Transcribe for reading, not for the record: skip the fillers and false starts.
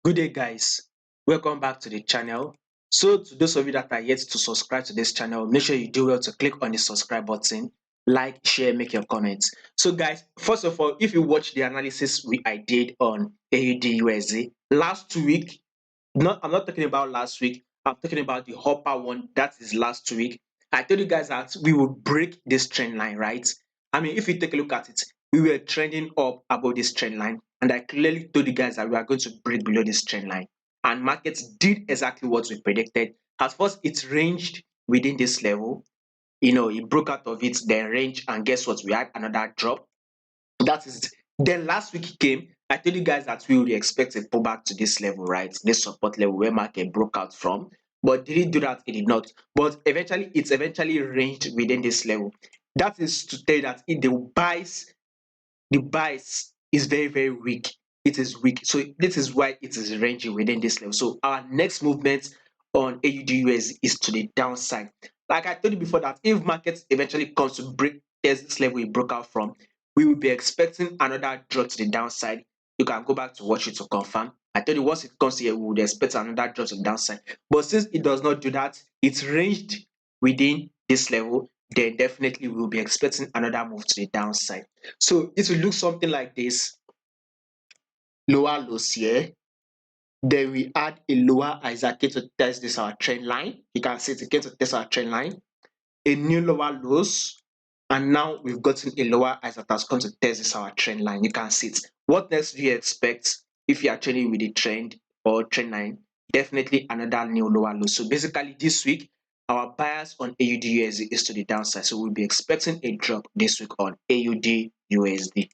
Good day, guys. Welcome back to the channel. So, to those of you that are yet to subscribe to this channel, make sure you do well to click on the subscribe button, like, share, make your comments. So, guys, first of all, if you watch the analysis I did on AUD last 2 week, I'm not talking about last week. I'm talking about the upper one. That is last week. I told you guys that we will break this trend line, right? I mean, if you take a look at it, we were trending up above this trend line, and I clearly told you guys that we are going to break below this trend line. And markets did exactly what we predicted. At first, it ranged within this level. It broke out of it, then range, and guess what? We had another drop. That is it. Then last week came. I told you guys that we would expect a pullback to this level, right? This support level where market broke out from. But did it do that? It did not. But it's eventually ranged within this level. That is to tell you that the buys is very, very weak. It is weak. So this is why it is ranging within this level. So our next movement on AUDUS is to the downside. Like I told you before, that if markets eventually comes to break this level it broke out from, we will be expecting another drop to the downside. You can go back to watch it to confirm. I told you once it comes here, we would expect another drop to the downside. But since it does not do that, it's ranged within this level, then definitely we will be expecting another move to the downside. So it will look something like this: lower lows here. Then we add a lower Isaac to test this our trend line. You can see it again to test our trend line. A new lower lows, and now we've gotten a lower Isaac that's going to test this our trend line. You can see it. What next do you expect if you are trading with a trend or trend line? Definitely another new lower low. So basically this week, our bias on AUD USD is to the downside. So we'll be expecting a drop this week on AUD USD.